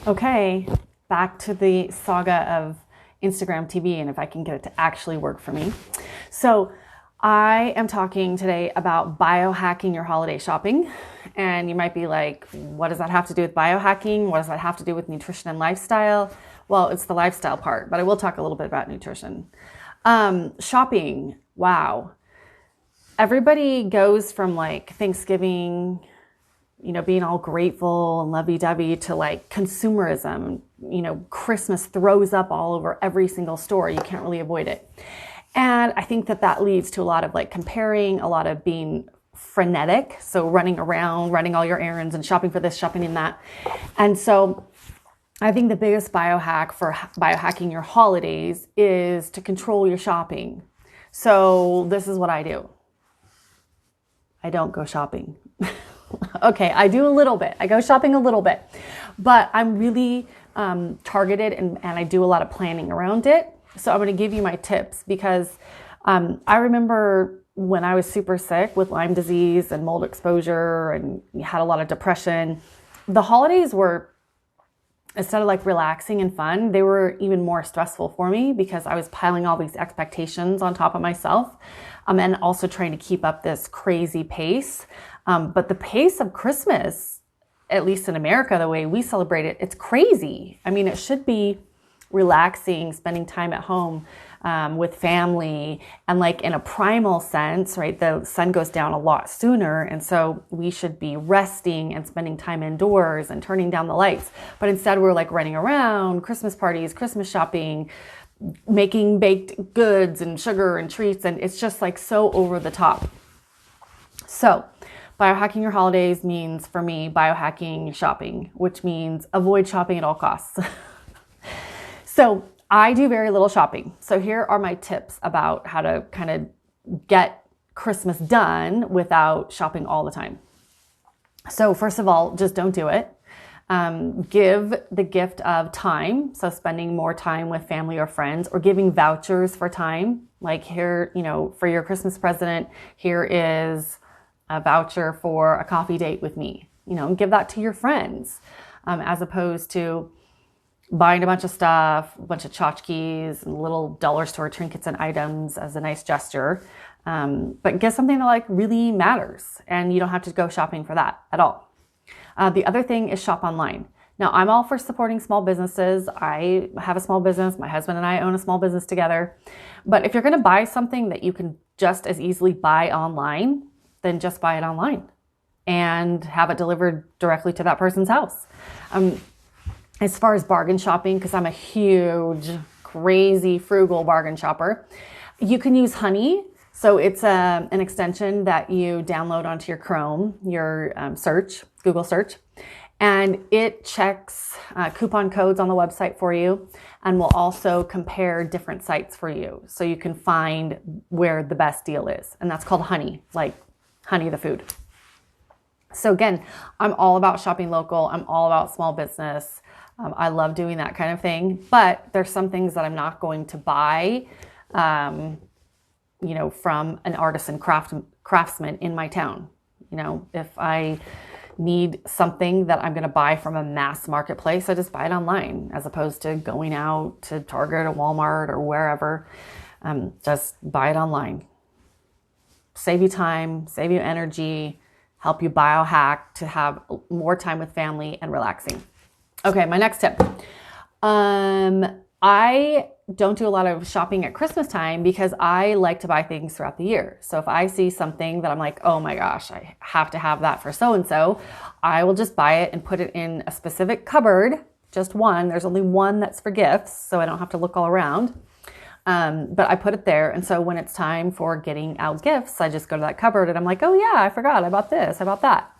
Okay, back to the saga of Instagram TV and if I can get it to actually work for me. So I am talking today about biohacking your holiday shopping. And you might be like, what does that have to do with biohacking? What does that have to do with nutrition and lifestyle? Well, it's the lifestyle part, but I will talk a little bit about nutrition. Shopping, wow. Everybody goes from like Thanksgiving, being all grateful and lovey-dovey to like consumerism. Christmas throws up all over every single store. You can't really avoid it. And I think that leads to a lot of like comparing, a lot of being frenetic. So running around, running all your errands and shopping for this, shopping in that. And so I think the biggest biohack for biohacking your holidays is to control your shopping. So this is what I do. I don't go shopping. Okay, I do a little bit. I go shopping a little bit, but I'm really targeted and I do a lot of planning around it. So I'm going to give you my tips because I remember when I was super sick with Lyme disease and mold exposure and had a lot of depression, the holidays were, instead of like relaxing and fun, they were even more stressful for me because I was piling all these expectations on top of myself and also trying to keep up this crazy pace. But the pace of Christmas, at least in America, the way we celebrate it, it's crazy. I mean, it should be relaxing, spending time at home with family and like in a primal sense, right? The sun goes down a lot sooner. And so we should be resting and spending time indoors and turning down the lights. But instead we're like running around, Christmas parties, Christmas shopping, making baked goods and sugar and treats. And it's just like so over the top. So biohacking your holidays means for me, biohacking shopping, which means avoid shopping at all costs. So I do very little shopping. So here are my tips about how to kind of get Christmas done without shopping all the time. So first of all, just don't do it. Give the gift of time. So spending more time with family or friends or giving vouchers for time. Like here, for your Christmas present, here is a voucher for a coffee date with me. Give that to your friends as opposed to buying a bunch of stuff, a bunch of tchotchkes and little dollar store trinkets and items as a nice gesture. But get something that like really matters and you don't have to go shopping for that at all. The other thing is shop online. Now I'm all for supporting small businesses. I have a small business. My husband and I own a small business together. But if you're going to buy something that you can just as easily buy online, then just buy it online and have it delivered directly to that person's house. As far as bargain shopping, because I'm a huge, crazy, frugal bargain shopper, you can use Honey. So it's an extension that you download onto your Chrome, your Google search, and it checks coupon codes on the website for you and will also compare different sites for you. So you can find where the best deal is. And that's called Honey, like Honey the food. So again, I'm all about shopping local. I'm all about small business. I love doing that kind of thing, but there's some things that I'm not going to buy, from an artisan craftsman in my town. If I need something that I'm going to buy from a mass marketplace, I just buy it online as opposed to going out to Target or Walmart or wherever. Just buy it online. Save you time, save you energy, help you biohack to have more time with family and relaxing. Okay, my next tip. I don't do a lot of shopping at Christmas time because I like to buy things throughout the year. So if I see something that I'm like, oh my gosh, I have to have that for so-and-so, I will just buy it and put it in a specific cupboard, just one. There's only one that's for gifts, so I don't have to look all around. But I put it there. And so when it's time for getting out gifts, I just go to that cupboard and I'm like, oh yeah, I forgot. I bought this, I bought that.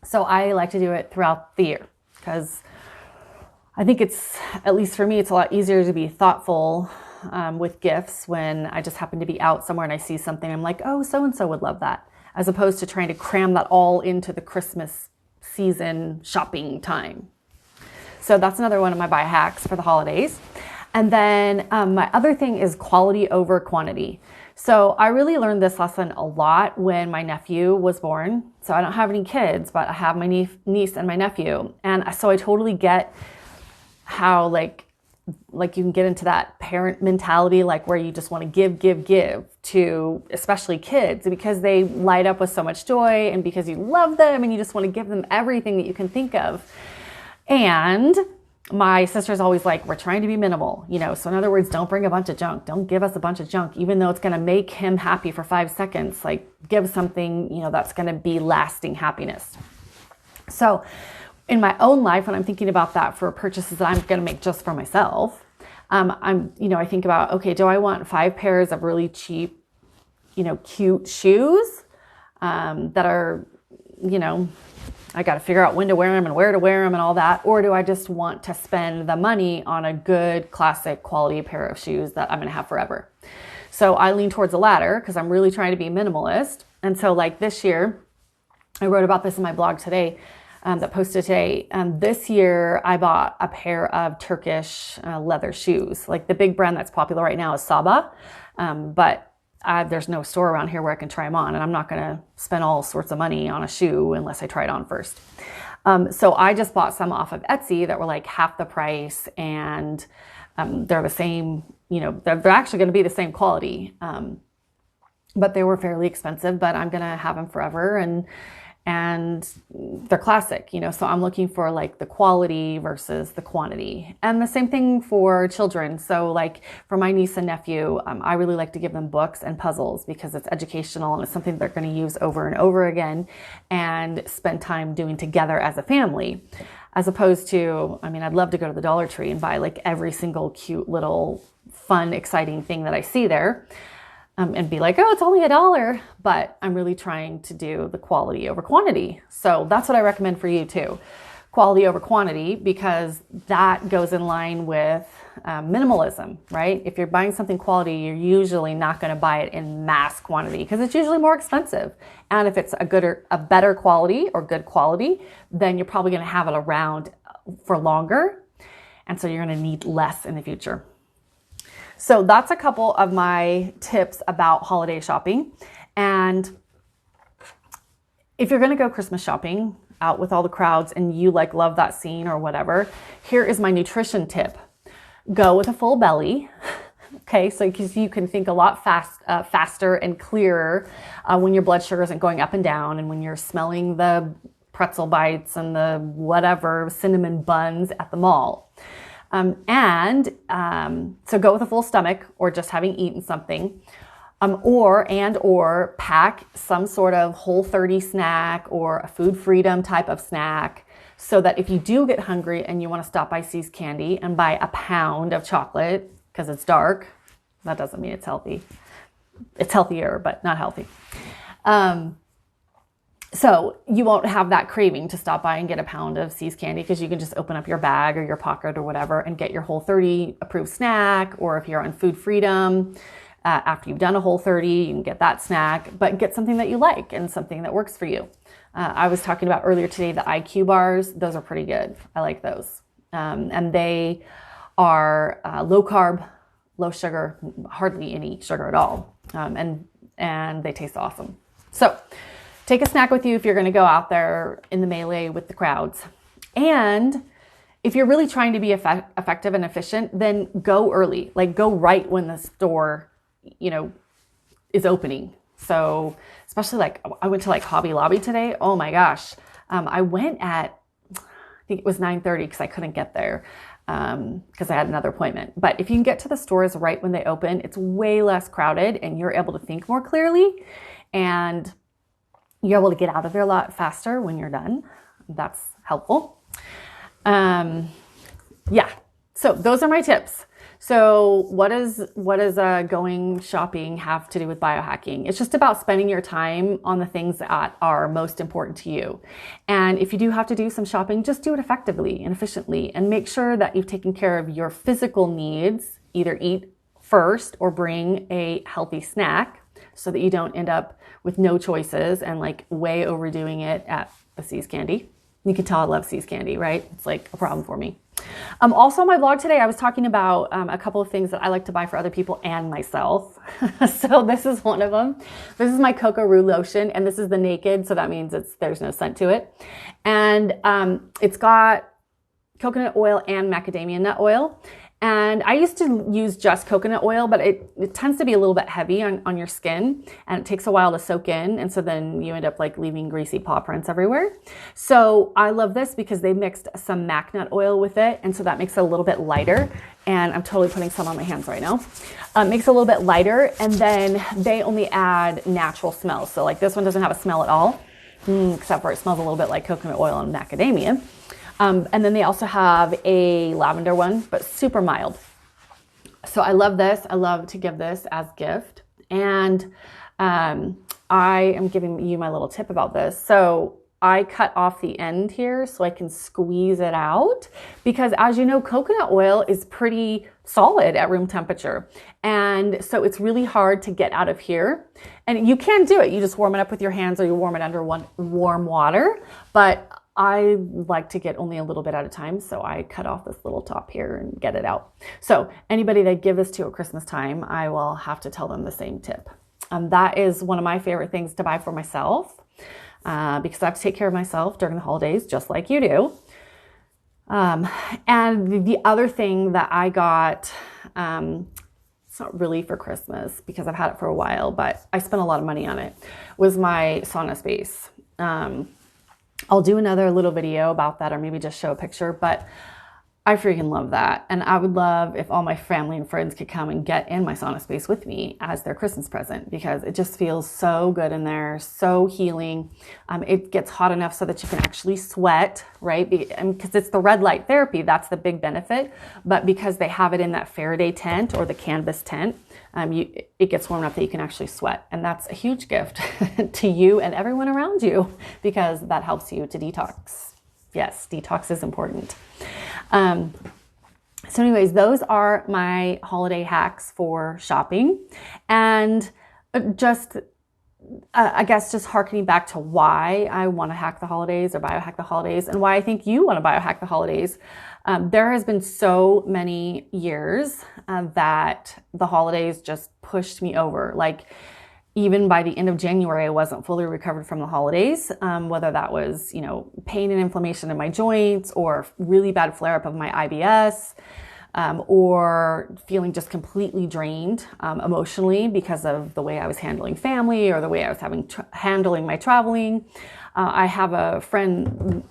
So I like to do it throughout the year because I think it's, at least for me, it's a lot easier to be thoughtful with gifts when I just happen to be out somewhere and I see something. I'm like, oh, so-and-so would love that, as opposed to trying to cram that all into the Christmas season shopping time. So that's another one of my buy hacks for the holidays. And then my other thing is quality over quantity. So I really learned this lesson a lot when my nephew was born. So I don't have any kids, but I have my niece and my nephew. And so I totally get how like you can get into that parent mentality, like where you just want to give to especially kids because they light up with so much joy and because you love them and you just want to give them everything that you can think of. And my sister's always like, we're trying to be minimal, so in other words, don't bring a bunch of junk. Don't give us a bunch of junk, even though it's going to make him happy for 5 seconds. Like give something, that's going to be lasting happiness. So in my own life, when I'm thinking about that for purchases that I'm going to make just for myself, I think about, okay, do I want 5 pairs of really cheap, cute shoes that are, I got to figure out when to wear them and where to wear them and all that? Or do I just want to spend the money on a good, classic, quality pair of shoes that I'm going to have forever? So I lean towards the latter because I'm really trying to be minimalist. And so like this year, I wrote about this in my blog today, that posted today. This year, I bought a pair of Turkish leather shoes. Like the big brand that's popular right now is Saba, but there's no store around here where I can try them on, and I'm not going to spend all sorts of money on a shoe unless I try it on first. So I just bought some off of Etsy that were like half the price, and they're the same, they're actually going to be the same quality, but they were fairly expensive, but I'm going to have them forever, and they're classic, so I'm looking for like the quality versus the quantity. And the same thing for children. So like for my niece and nephew, I really like to give them books and puzzles because it's educational and it's something they're going to use over and over again and spend time doing together as a family. As opposed to, I'd love to go to the Dollar Tree and buy like every single cute little fun, exciting thing that I see there. And be like, oh, it's only $1, but I'm really trying to do the quality over quantity. So that's what I recommend for you too. Quality over quantity, because that goes in line with minimalism, right? If you're buying something quality, you're usually not going to buy it in mass quantity because it's usually more expensive. And if it's a better quality or good quality, then you're probably going to have it around for longer. And so you're going to need less in the future. So that's a couple of my tips about holiday shopping. And if you're going to go Christmas shopping out with all the crowds and you like love that scene or whatever, here is my nutrition tip. Go with a full belly. Okay, so because you can think a lot faster and clearer when your blood sugar isn't going up and down and when you're smelling the pretzel bites and the whatever cinnamon buns at the mall. So go with a full stomach or just having eaten something, or pack some sort of Whole30 snack or a food freedom type of snack so that if you do get hungry and you want to stop by See's Candy and buy a pound of chocolate because it's dark, that doesn't mean it's healthy. It's healthier, but not healthy. So you won't have that craving to stop by and get a pound of See's Candy because you can just open up your bag or your pocket or whatever and get your Whole30 approved snack. Or if you're on food freedom, after you've done a Whole30, you can get that snack, but get something that you like and something that works for you. I was talking about earlier today, the IQ bars. Those are pretty good. I like those. And they are low carb, low sugar, hardly any sugar at all. And they taste awesome. So take a snack with you if you're going to go out there in the melee with the crowds. And if you're really trying to be effective and efficient, then go early. Like go right when the store, is opening. So especially like I went to like Hobby Lobby today. Oh my gosh. I went at, I think it was 9:30 because I couldn't get there because I had another appointment. But if you can get to the stores right when they open, it's way less crowded and you're able to think more clearly and you're able to get out of there a lot faster when you're done. That's helpful. So those are my tips. So what does going shopping have to do with biohacking? It's just about spending your time on the things that are most important to you. And if you do have to do some shopping, just do it effectively and efficiently and make sure that you've taken care of your physical needs. Either eat first or bring a healthy snack so that you don't end up with no choices and like way overdoing it at the See's Candy. You can tell I love See's Candy, right? It's like a problem for me. Also, on my blog today, I was talking about a couple of things that I like to buy for other people and myself. So this is one of them. This is my Coco Roux lotion, and this is the naked, so that means there's no scent to it. And it's got coconut oil and macadamia nut oil. And I used to use just coconut oil, but it tends to be a little bit heavy on your skin, and it takes a while to soak in. And so then you end up like leaving greasy paw prints everywhere. So I love this because they mixed some mac nut oil with it. And so that makes it a little bit lighter. And I'm totally putting some on my hands right now. Makes it a little bit lighter. And then they only add natural smells. So like this one doesn't have a smell at all, except for it smells a little bit like coconut oil and macadamia. And then they also have a lavender one, but super mild. So I love this. I love to give this as gift. And I am giving you my little tip about this. So I cut off the end here so I can squeeze it out, because as you know, coconut oil is pretty solid at room temperature. And so it's really hard to get out of here. And you can do it. You just warm it up with your hands, or you warm it under warm water. But I like to get only a little bit at a time, so I cut off this little top here and get it out. So anybody that give this to at Christmas time, I will have to tell them the same tip. That is one of my favorite things to buy for myself, because I have to take care of myself during the holidays, just like you do. And the other thing that I got, it's not really for Christmas because I've had it for a while, but I spent a lot of money on it, was my sauna space. I'll do another little video about that, or maybe just show a picture, but I freaking love that. And I would love if all my family and friends could come and get in my sauna space with me as their Christmas present, because it just feels so good in there, so healing. It gets hot enough so that you can actually sweat, right? Because it's the red light therapy, that's the big benefit. But because they have it in that Faraday tent or the canvas tent, it gets warm enough that you can actually sweat. And that's a huge gift to you and everyone around you, because that helps you to detox. Yes, detox is important. So anyways, those are my holiday hacks for shopping. And I guess just harkening back to why I want to hack the holidays or biohack the holidays, and why I think you want to biohack the holidays. There has been so many years that the holidays just pushed me over. Like even by the end of January, I wasn't fully recovered from the holidays, whether that was, pain and inflammation in my joints, or really bad flare-up of my IBS, or feeling just completely drained emotionally because of the way I was handling family, or the way I was handling my traveling. I have a friend,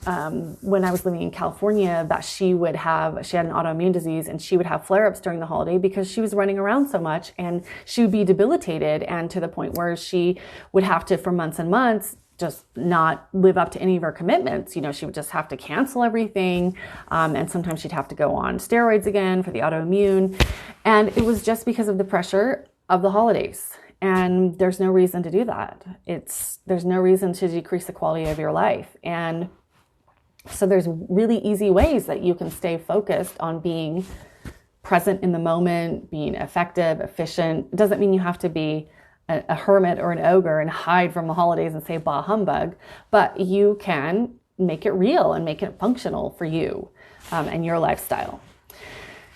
when I was living in California, that she had an autoimmune disease, and she would have flare-ups during the holiday because she was running around so much, and she would be debilitated, and to the point where she would have to, for months and months, just not live up to any of her commitments. She would just have to cancel everything. And sometimes she'd have to go on steroids again for the autoimmune. And it was just because of the pressure of the holidays. And there's no reason to do that. There's no reason to decrease the quality of your life. And so there's really easy ways that you can stay focused on being present in the moment, being effective, efficient. It doesn't mean you have to be a hermit or an ogre and hide from the holidays and say bah humbug, but you can make it real and make it functional for you and your lifestyle.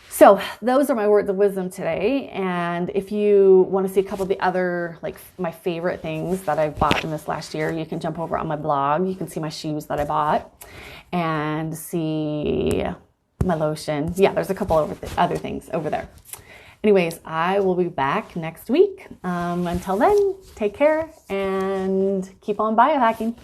So those are my words of wisdom today. And if you want to see a couple of the other, my favorite things that I've bought in this last year, you can jump over on my blog. You can see my shoes that I bought and see my lotion. Yeah, there's a couple of other things over there. Anyways, I will be back next week. Until then, take care and keep on biohacking.